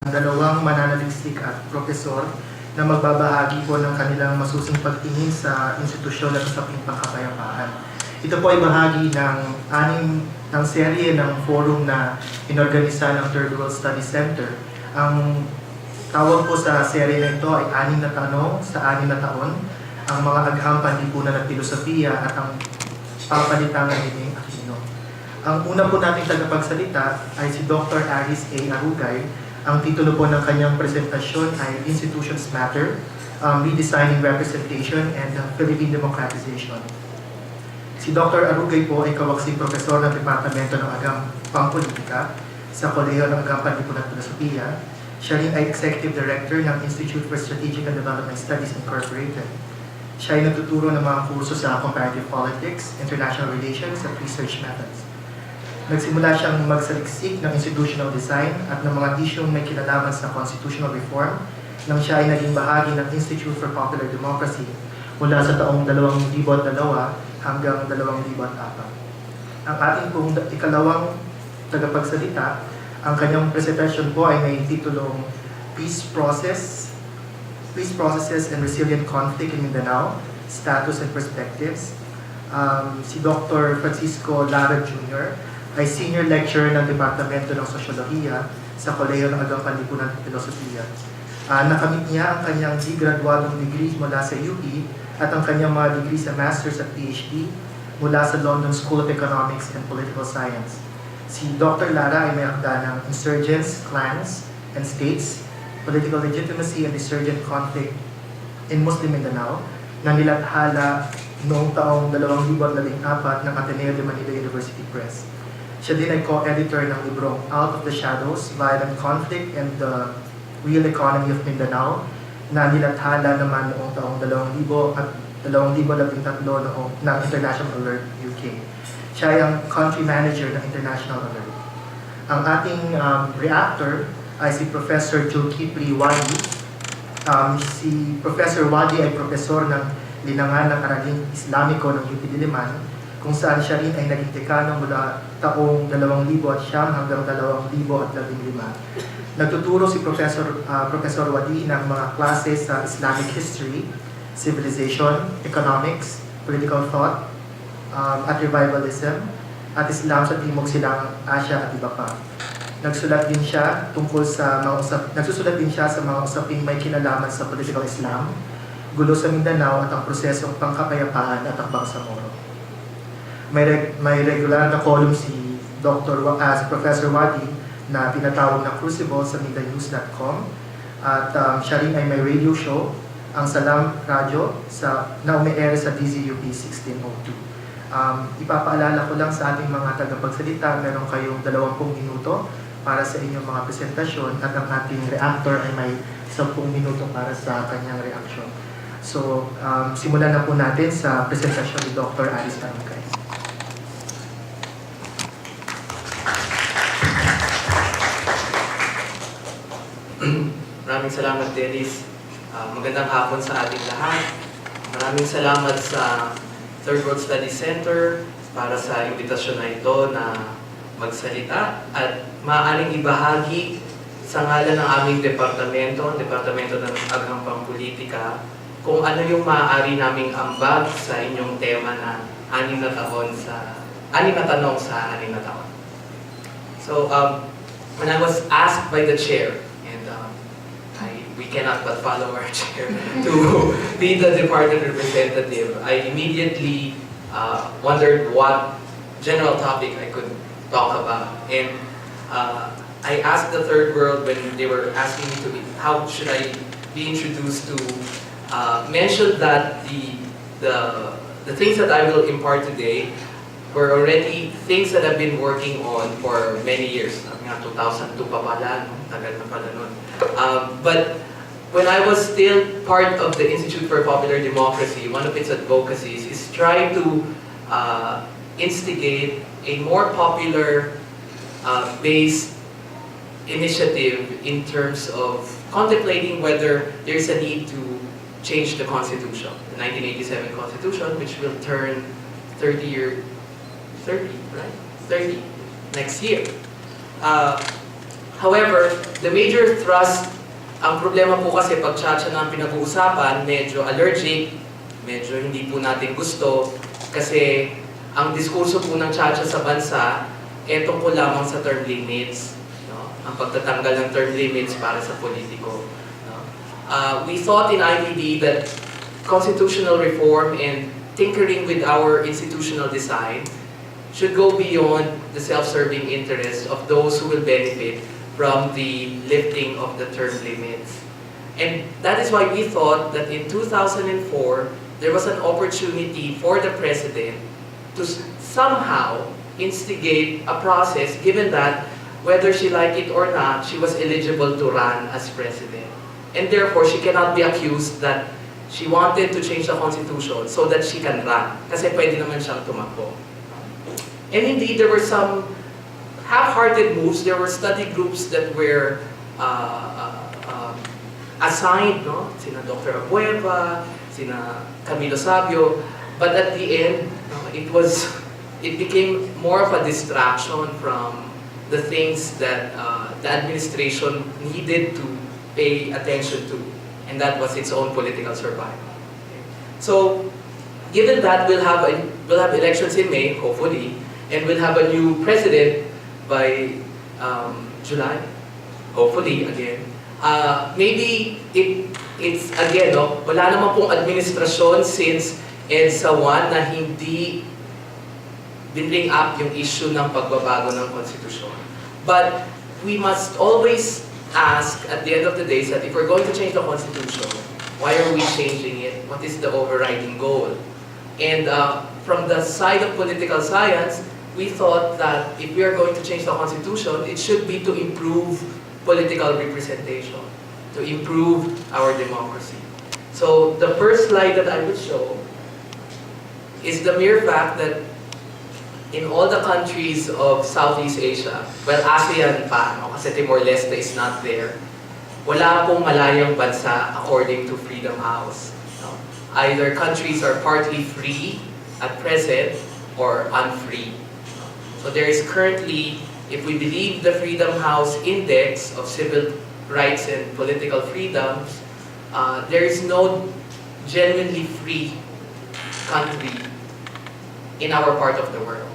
dalawang mananaliksik at profesor na magbabahagi po ng kanilang masusing pagtingin sa institusyon at usaping pangkapayapaan. Ito po ay bahagi ng serye ng forum na inorganisa ng Third World Study Center. Ang tawag po sa serye na ito ay 6 na tanong sa 6 na taon, ang mga agham panlipunan at filosofiya at ang papalitang ng Dining Aquino. Ang una po nating tagapagsalita ay si Dr. Aries Arugay. Ang titulo po ng kanyang presentasyon ay Institutions Matter, Redesigning Representation and Philippine Democratization. Si Dr. Arugay po ay kawaksing profesor ng Departamento ng Agham Pangpolitika sa Kolehiyo ng Agham Panlipunan at Filosofiya. Siya rin ay Executive Director ng Institute for Strategic and Development Studies Incorporated. Siya ay nagtuturo ng mga kurso sa Comparative Politics, International Relations at Research Methods. Nagsimula siyang magsaliksik ng institutional design at ng mga isyong may kinalaman sa constitutional reform nang siya ay naging bahagi ng Institute for Popular Democracy mula sa taong 2002 hanggang 2004. Ang ating pong ikalawang tagapagsalita, ang kanyang presentation po ay may titulong Peace Processes and Resilient Conflict in Mindanao, Status and Perspectives. Si Dr. Francisco Lara Jr. ay Senior Lecturer ng Departamento ng Sosyolohiya sa Kolehiyo ng Agham Panlipunan at Filosofiya. Nakamit niya ang kanyang graduadong degree mula sa UP at ang kanyang mga degree sa Masters at PhD mula sa London School of Economics and Political Science. Si Dr. Lara ay may akda ng Insurgents, Clans, and States, Political Legitimacy and Resurgent Conflict in Muslim Mindanao na nilathala noong taong 2014 ng Ateneo de Manila University Press. Siya din ay co-editor ng librong Out of the Shadows, Violent Conflict and the Real Economy of Mindanao na nilathala naman noong taong 2000 at 2013 ng International Alert UK. Siya ay ang Country Manager ng International Alert. Ang ating reactor ay si Professor Julkipli Wadi. Si Professor Wadi ay profesor ng Linangan ng Araling Islamiko ng UP Diliman, kung saan siya rin ay naging dekano mula taong 2000 hanggang 2015. Nagtuturo si Professor Wadi ng mga klase sa Islamic History, Civilization, Economics, Political Thought, at Revivalism, at Islam sa Timog Silangang Asya at iba pa. Nagsusulat din siya sa mga usaping may kinalaman sa political Islam, gulo sa Mindanao at ang prosesong pangkapayapaan at ang Bangsamoro. May regular na column si Professor Wadi na tinatawag na Crucible sa MindaNews.com at siya rin ay may radio show, ang Salam Radio na umi-air sa DZUP 1602. Ipapaalala ko lang sa ating mga tagapagsalita, meron kayong 20 minuto para sa inyong mga presentasyon at ang ating reactor ay may 10 minuto para sa kanyang reaction. So, simulan na po natin sa presentasyon ni Dr. Aries Arugay. Maraming salamat, Dennis. Magandang hapon sa ating lahat. Maraming salamat sa Third World Study Center para sa imbitasyon na ito na magsalita at maaaring ibahagi sa ngalan ng aming departamento, Departamento ng Agham Pangpolitika, kung ano yung maaari naming ambag sa inyong tema na 6 na tanong sa 6 na taon. So, when I was asked by the chair, we cannot but follow our chair to be the department representative, I immediately wondered what general topic I could talk about. And I asked the Third World when they were asking me how should I be introduced to mention that the things that I will impart today were already things that I've been working on for many years. 2002 pa pala, tagal na pala nun. But when I was still part of the Institute for Popular Democracy, one of its advocacies is try to instigate a more popular based initiative in terms of contemplating whether there's a need to change the Constitution, the 1987 Constitution, which will turn 30 next year. However, the major thrust, ang problema po kasi pag tsa-tsa na ang pinag-uusapan, medyo allergic, medyo hindi po natin gusto, kasi ang diskurso po ng tsa-tsa sa bansa, tungkol lamang sa term limits, no? Ang pagtatanggal ng term limits para sa politiko. No? We thought in IPD that constitutional reform and tinkering with our institutional design should go beyond the self-serving interests of those who will benefit from the lifting of the term limits. And that is why we thought that in 2004, there was an opportunity for the President to somehow instigate a process, given that whether she liked it or not, she was eligible to run as President. And therefore, she cannot be accused that she wanted to change the Constitution so that she can run. Kasi pwede naman siyang tumakbo. And indeed, there were some half-hearted moves. There were study groups that were assigned, no? Sina Dr. Abueva, sina Camilo Sabio. But at the end, it became more of a distraction from the things that the administration needed to pay attention to, and that was its own political survival. So, given that we'll have elections in May, hopefully, and we'll have a new president by July, hopefully again. Maybe it's again, no? Wala naman pong administrasyon since EDSA 1 na hindi binring up yung issue ng pagbabago ng konstitusyon. But we must always ask at the end of the day that if we're going to change the constitution, why are we changing it? What is the overriding goal? And from the side of political science, we thought that if we are going to change the constitution, it should be to improve political representation, to improve our democracy. So the first slide that I would show is the mere fact that in all the countries of Southeast Asia, well, ASEAN pa, no? Kasi Timor-Leste is not there, wala pong malayang bansa according to Freedom House. No? Either countries are partly free at present or unfree. So there is currently, if we believe the Freedom House Index of Civil Rights and Political Freedoms, there is no genuinely free country in our part of the world.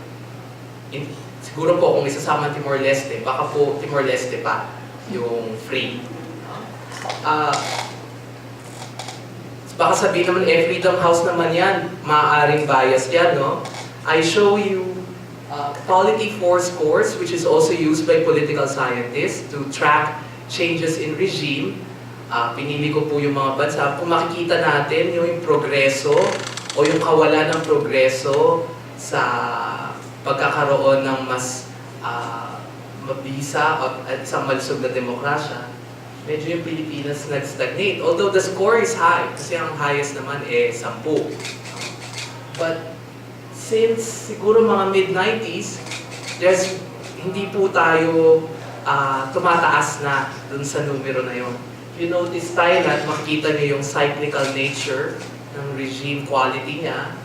Siguro po kung isasama Timor-Leste, baka po Timor-Leste pa yung free. Baka sabihin naman, Freedom House naman yan, maaaring bias yan, no? I show you Quality 4 scores, which is also used by political scientists to track changes in regime. Pinili ko po yung mga bansa. Kung makikita natin yung progreso o yung kawalan ng progreso sa pagkakaroon ng mas mabisa at isang malusog na demokrasya, medyo yung Pilipinas nag-stagnate. Although the score is high, kasi ang highest naman 10. But since siguro mga mid-90s, hindi po tayo tumataas na dun sa numero na yon. If you notice Thailand, makikita niyo yung cyclical nature ng regime quality niya,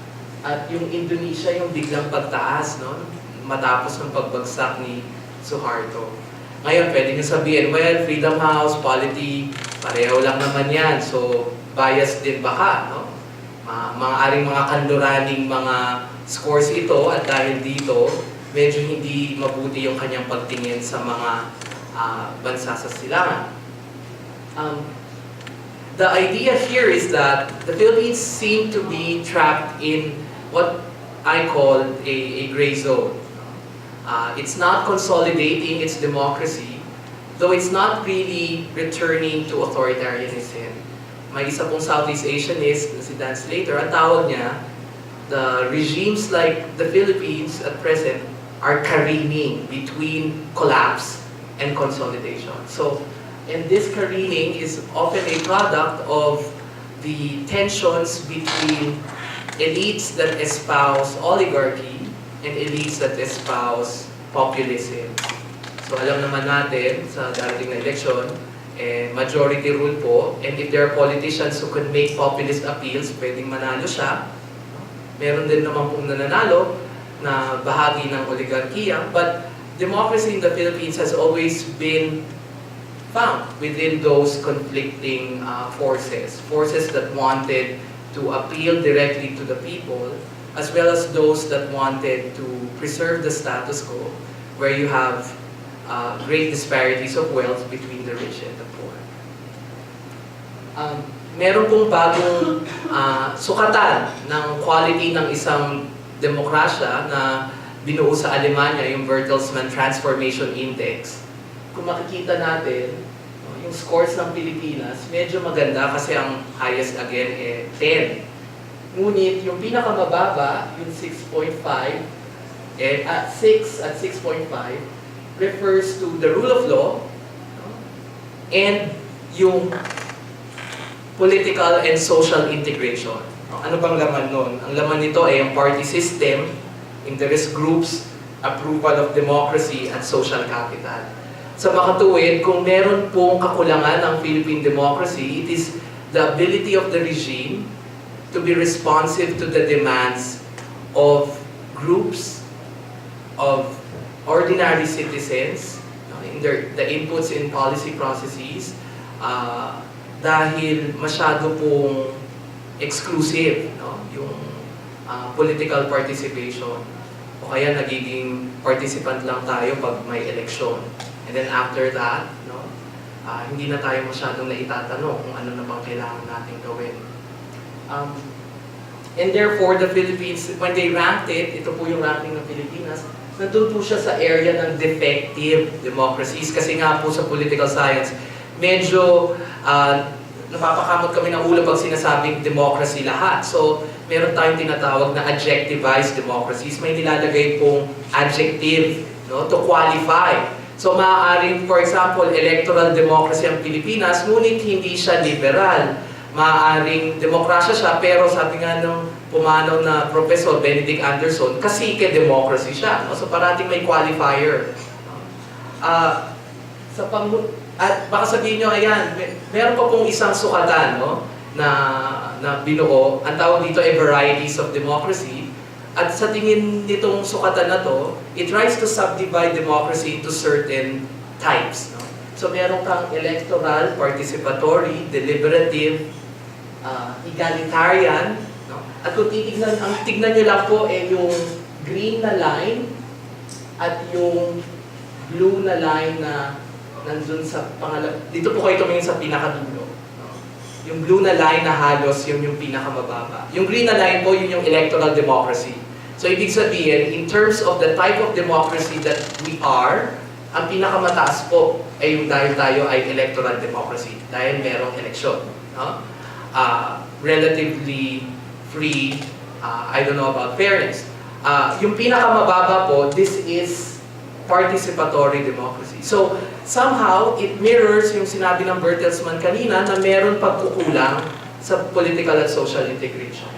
at yung Indonesia yung biglang pagtaas, no? Matapos ng pagbagsak ni Suharto. Ngayon, pwede niyo sabihin, well, Freedom House, polity, pareho lang naman yan. So, bias din baka, no? Maaaring mga kanluraning mga scores ito, at dahil dito, medyo hindi mabuti yung kanyang pagtingin sa mga bansa sa silangan. The idea here is that the Philippines seem to be trapped in what I call a gray zone. It's not consolidating its democracy, though it's not really returning to authoritarianism. May isa pong Southeast Asianist na si Dan Slater, ang tawag niya, the regimes like the Philippines at present are careening between collapse and consolidation. So, and this careening is often a product of the tensions between elites that espouse oligarchy and elites that espouse populism. So alam naman natin sa darating na eleksyon, majority rule po, and if there are politicians who can make populist appeals, pwedeng manalo siya. Meron din naman pong nananalo na bahagi ng oligarkiya, but democracy in the Philippines has always been found within those conflicting forces that wanted to appeal directly to the people, as well as those that wanted to preserve the status quo, where you have great disparities of wealth between the rich and the poor. Meron pong bagong sukatan ng quality ng isang demokrasya na binuo sa Alemanya, yung Bertelsmann Transformation Index. Kung makikita natin, yung scores ng Pilipinas, medyo maganda kasi ang highest again 10. Ngunit yung pinakamababa, yung 6.5, 6 at 6.5, refers to the rule of law and yung political and social integration. Ano bang laman nun? Ang laman nito ay ang party system, interest groups, approval of democracy, at social capital. Sa makatuwid, kung meron pong kakulangan ng Philippine democracy, it is the ability of the regime to be responsive to the demands of groups, of ordinary citizens, in the inputs in policy processes, dahil masyado pong exclusive, yung political participation. O kaya nagiging participant lang tayo pag may eleksyon. And then after that, hindi na tayo masyadong naitatanong kung ano na bang kailangan natin gawin. And therefore, the Philippines, when they ranked it, ito po yung ranking ng Pilipinas, nandun po siya sa area ng defective democracies. Kasi nga po sa political science, medyo napapakamot kami ng ulo pag sinasabing democracy lahat. So, meron tayong tinatawag na adjectivized democracies. May nilalagay pong adjective to qualify. So, maaaring, for example, electoral democracy ang Pilipinas, ngunit hindi siya liberal. Maaaring demokrasya siya, pero sabi nga nung pumanaw na Professor Benedict Anderson, kasike democracy siya. So, parating may qualifier. At baka sabihin nyo, ayan, meron pa pong isang sukatan na binuo. Ang tawag dito ay varieties of democracy. At sa tingin nitong sukatan na to, it tries to subdivide democracy into certain types. So meron kang electoral, participatory, deliberative, egalitarian. At kung tignan nyo lang po yung green na line at yung blue na line na nandun sa dito po kayo tumingin sa pinakadulo. Yung blue na line na halos yung pinakamababa. Yung green na line po, yun yung electoral democracy. So ibig sabihin, in terms of the type of democracy that we are, ang pinakamataas po ay yung dahil tayo ay electoral democracy. Dahil merong eleksyon. Relatively free, I don't know about fairness. Yung pinakamababa po, this is participatory democracy. So, somehow, it mirrors yung sinabi ng Bertelsmann kanina na meron pagkukulang sa political and social integration.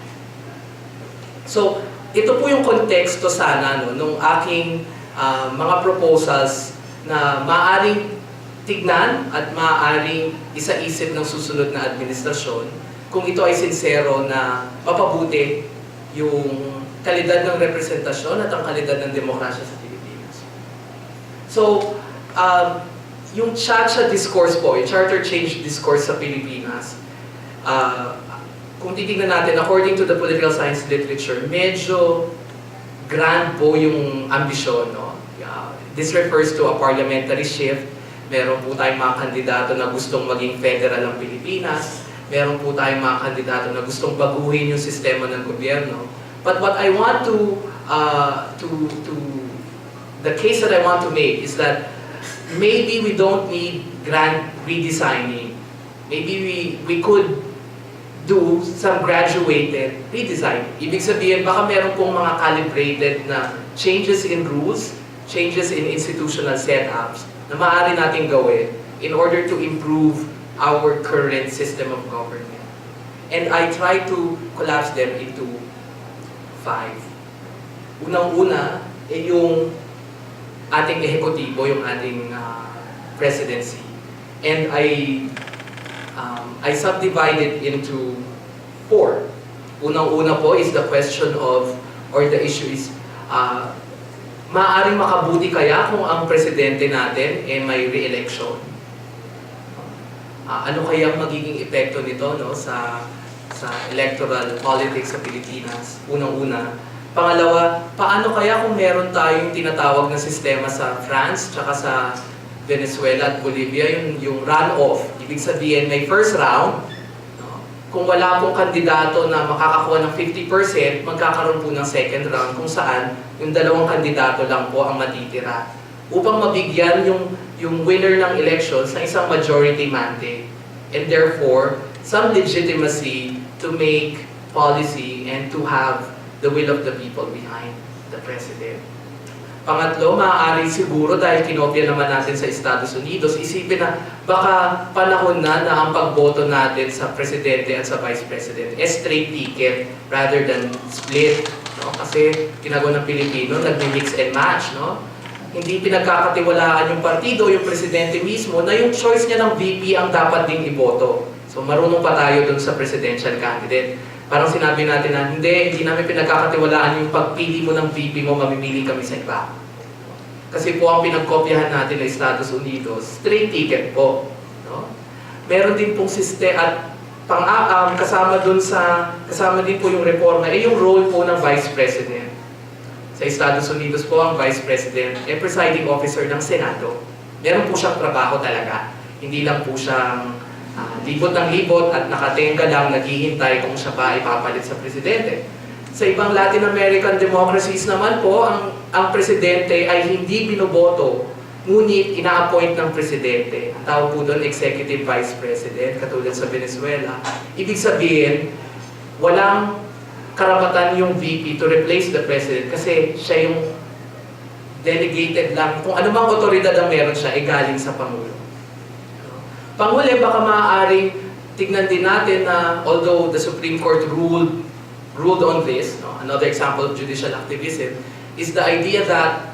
So, ito po yung konteksto sana nung aking mga proposals na maaaring tignan at maaaring isa-isip ng susunod na administrasyon kung ito ay sincero na mapabuti yung kalidad ng representasyon at ang kalidad ng demokrasya sa Pilipinas. So, yung Chacha discourse po, yung charter change discourse sa Pilipinas, kung titignan natin, according to the political science literature, medyo grand po yung ambisyon. This refers to a parliamentary shift. Meron po tayong mga kandidato na gustong maging federal ang Pilipinas. Meron po tayong mga kandidato na gustong baguhin yung sistema ng gobyerno. But what I want the case that I want to make is that maybe we don't need grand redesigning. Maybe we could do some graduated redesign. Ibig sabihin, baka meron pong mga calibrated na changes in rules, changes in institutional setups na maaari natin gawin in order to improve our current system of government. And I try to collapse them into 5. Unang-una, yung ating ehekutibo, yung ating presidency. And I subdivide it into 4. Unang-una po is the question of, or the issue is, Maaaring makabuti kaya kung ang presidente natin may re-election? Ano kaya magiging epekto nito, no, sa electoral politics sa Pilipinas? Unang-una. Pangalawa, paano kaya kung meron tayong tinatawag na sistema sa France tsaka sa Venezuela at Bolivia, yung runoff? Ibig sabihin, may first round. No? Kung wala pong kandidato na makakakuha ng 50%, magkakaroon po ng second round kung saan yung dalawang kandidato lang po ang matitira. Upang mabigyan yung winner ng elections ng isang majority mandate. And therefore, some legitimacy to make policy and to have the will of the people behind the president. Pangatlo, maaari siguro dahil kinopya naman natin sa Estados Unidos, isipin na baka panahon na ang pagboto natin sa presidente at sa vice president straight ticket rather than split. No? Kasi ginagawa ng Pilipino, nag-mix and match. No? Hindi pinagkakatiwalaan yung partido, yung presidente mismo, na yung choice niya ng VP ang dapat ding iboto. So marunong pa tayo dun sa presidential candidate. Parang sinabi natin na, hindi namin pinagkakatiwalaan yung pagpili mo ng VP mo, mamimili kami sa iba. Kasi po ang pinagkopyahan natin ng Estados Unidos, straight ticket po. No? Meron din pong system at kasama din po yung reforma, yung role po ng Vice President. Sa Estados Unidos po, ang Vice President presiding officer ng Senado. Meron po siyang trabaho talaga. Hindi lang po siyang libot ng libot at nakatenga lang, naghihintay kung siya ba ipapalit sa presidente. Sa ibang Latin American democracies naman po, ang presidente ay hindi binoboto, ngunit ina-appoint ng presidente. Ang tawag po doon, executive vice president, katulad sa Venezuela. Ibig sabihin, walang karapatan yung VP to replace the president kasi siya yung delegated lang. Kung anumang otoridad ang meron siya, galing sa Pangulo. Panghuli, baka maaaring tignan din natin na although the Supreme Court ruled on this, no, another example of judicial activism, is the idea that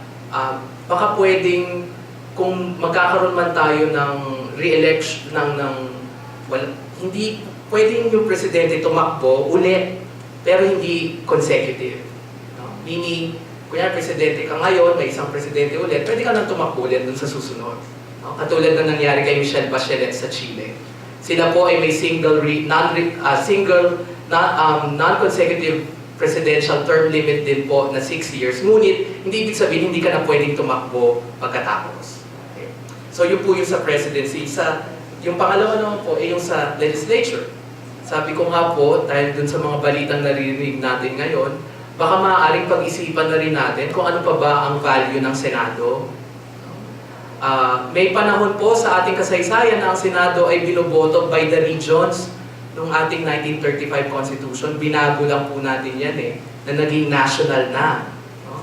baka pwedeng kung magkakaroon man tayo ng re-election, hindi pwedeng yung presidente tumakbo ulit, pero hindi consecutive. No? Meaning, kunya presidente ka ngayon, may isang presidente ulit, pwede ka nang tumakbo ulit dun sa susunod. No? Katulad na nangyari kay Michelle Bachelet sa Chile. Sila po ay may non-consecutive presidential term limit din po na 6 years. Ngunit, hindi ibig sabihin hindi ka na pwedeng tumakbo pagkatapos. Okay? So yun po yung sa presidency. Yung pangalawa naman po ay yung sa legislature. Sabi ko nga po, dahil dun sa mga balitang naririnig natin ngayon, baka maaaring pag-isipan na rin natin kung ano pa ba ang value ng Senado. May panahon po sa ating kasaysayan na ang Senado ay binoboto by the regions nung ating 1935 Constitution. Binago lang po natin yan na naging national na. No?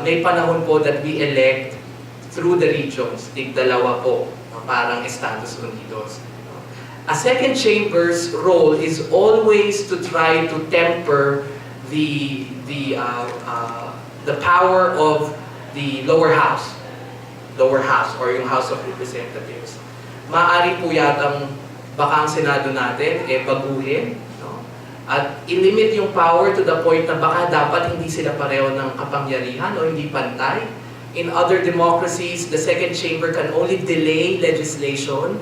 May panahon po that we elect through the regions, tig-dalawa po, parang Estados Unidos. A second chamber's role is always to try to temper the power of the lower house or yung House of Representatives. Maaari po yatang baka ang Senado natin baguhin, no? At ilimit yung power to the point na baka dapat hindi sila pareho ng kapangyarihan o hindi pantay. In other democracies, the second chamber can only delay legislation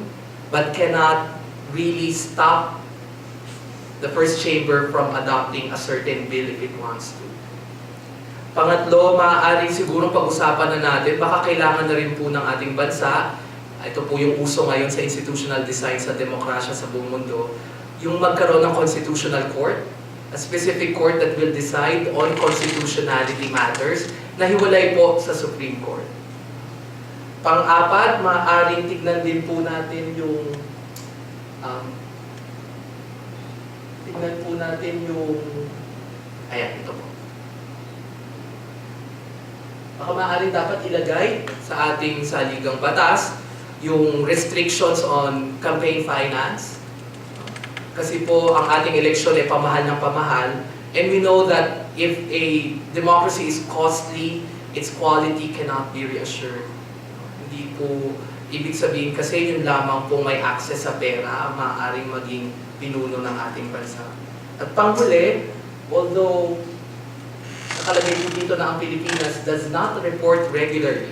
but cannot really stop the first chamber from adopting a certain bill if it wants to. Pangatlo, maaaring sigurong pag-usapan na natin, baka kailangan na rin po ng ating bansa, ito po yung uso ngayon sa institutional design sa demokrasya sa buong mundo, yung magkaroon ng constitutional court, a specific court that will decide on constitutionality matters na hiwalay po sa Supreme Court. Pang-apat, maaaring tignan din po natin yung ayan, ito po. Baka maaaring dapat ilagay sa ating saligang batas yung restrictions on campaign finance. Kasi po ang ating eleksyon ay pamahal ng pamahal. And we know that if a democracy is costly, its quality cannot be reassured. Hindi po ibig sabihin kasi yun lamang po may access sa pera maaaring maging pinuno ng ating bansa. At panghuli, although nakalagay po dito na ang Pilipinas does not report regularly.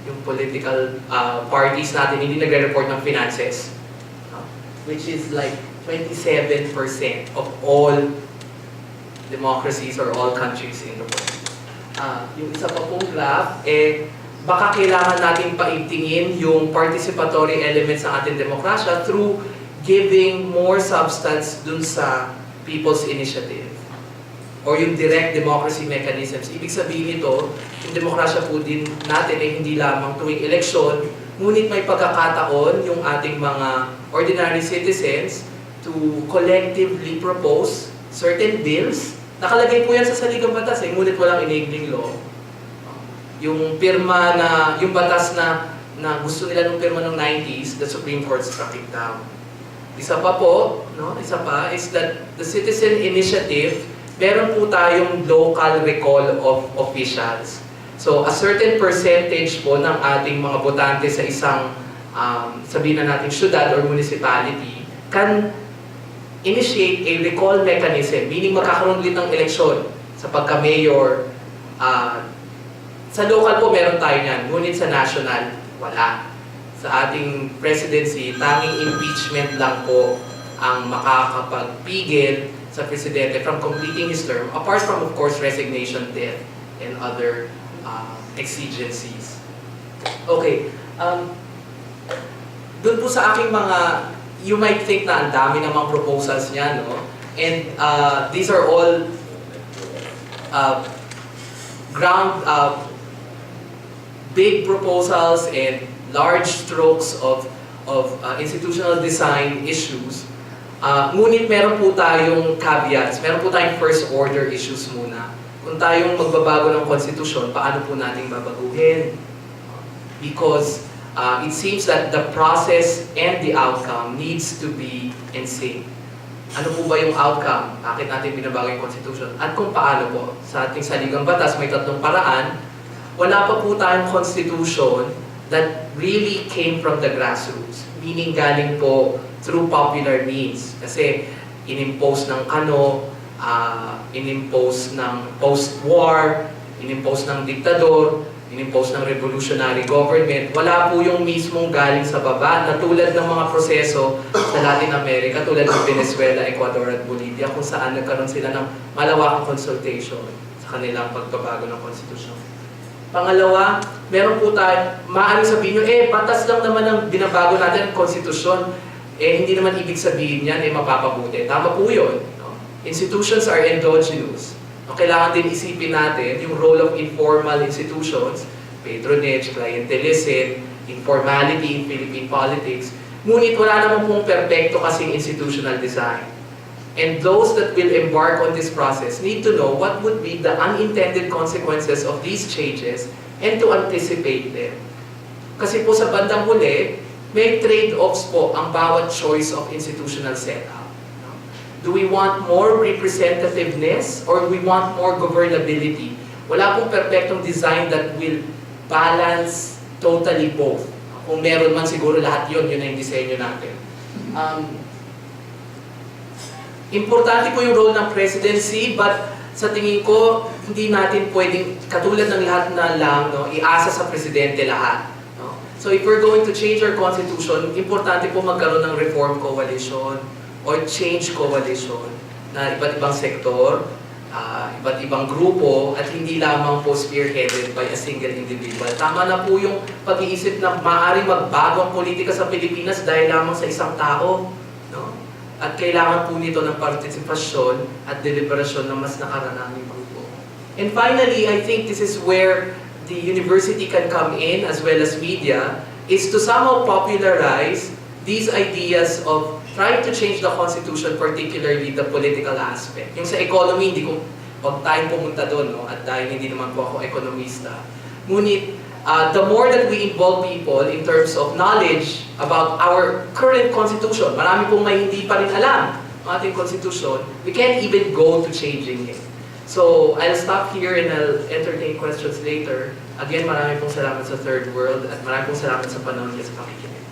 Yung political parties natin hindi nagre-report ng finances. Which is like 27% of all democracies or all countries in the world. Yung isa pa pong graph, baka kailangan natin paigtingin yung participatory elements ng ating demokrasya through giving more substance dun sa people's initiative or yung direct democracy mechanisms. Ibig sabihin nito, yung demokrasya po din natin ay hindi lamang tuwing eleksyon, ngunit may pagkakataon yung ating mga ordinary citizens to collectively propose certain bills. Nakalagay po yan sa saligang batas, ngunit walang enabling law. Yung pirma na, yung batas na gusto nila nung pirma ng 90s, the Supreme Court struck it down. Isa pa po, isa pa is that the citizen initiative, meron po tayong local recall of officials. So, a certain percentage po ng ating mga botante sa isang, sabihin na natin, syudad or municipality, can initiate a recall mechanism, meaning magkakaroon ulit ng eleksyon sa pagka-mayor. Sa local po meron tayo niyan, ngunit sa national, wala. Sa ating presidency, tanging impeachment lang po ang makakapagpigil sa presidente from completing his term, apart from, of course, resignation, death, and other exigencies. Okay. Doon po sa aking mga, you might think na ang dami namang proposals niya, no? And these are all big proposals and large strokes of institutional design issues. Ngunit meron po tayong caveats, meron po tayong first order issues muna. Kung tayong magbabago ng konstitusyon, paano po natin babaguhin? Because it seems that the process and the outcome needs to be in sync. Ano po ba yung outcome? Bakit natin binabago yung konstitusyon? At kung paano po? Sa ating saligang batas, may tatlong paraan. Wala pa po tayong constitution that really came from the grassroots. Meaning galing po through popular means. Kasi inimpose ng inimpose ng post-war, inimpose ng diktador, inimpose ng revolutionary government. Wala po yung mismong galing sa baba na tulad ng mga proseso sa Latin America, tulad ng Venezuela, Ecuador at Bolivia, kung saan nagkaroon sila ng malawakang consultation sa kanilang pagbabago ng konstitusyon. Pangalawa, meron po tayo, maaaring sabihin nyo, batas lang naman ang binabago natin ang konstitusyon. Hindi naman ibig sabihin yan, mapapabuti. Tama po yun. No? Institutions are endogenous. No? Kailangan din isipin natin yung role of informal institutions, patronage, clientelism, informality in Philippine politics. Ngunit wala naman pong perpekto kasing institutional design. And those that will embark on this process need to know what would be the unintended consequences of these changes and to anticipate them. Kasi po sa bandang huli, may trade-offs po ang bawat choice of institutional setup. Do we want more representativeness or we want more governability? Wala pong perfectong design that will balance totally both. Kung meron man siguro lahat yun na yung disenyo natin. Importante po yung role ng presidency, but sa tingin ko, hindi natin pwedeng, katulad ng lahat na lang, iasa sa presidente lahat. No? So if we're going to change our constitution, importante po magkaroon ng reform coalition or change coalition na iba't ibang sektor, iba't ibang grupo, at hindi lamang po spearheaded by a single individual. Tama na po yung pag-iisip na maaaring magbago ang politika sa Pilipinas dahil lamang sa isang tao. At kailangan po nito ng partisipasyon at deliberasyon ng mas nakaranaming grupo. And finally, I think this is where the university can come in, as well as media, is to somehow popularize these ideas of trying to change the constitution, particularly the political aspect. Yung sa economy, huwag tayong pumunta doon, at dahil hindi naman po ako ekonomista. Ngunit, the more that we involve people in terms of knowledge about our current constitution, marami pong may hindi pa rin alam ang ating constitution, we can't even go to changing it. So, I'll stop here and I'll entertain questions later. Again, marami pong salamat sa Third World at marami pong salamat sa panahon niya sa pakikinig.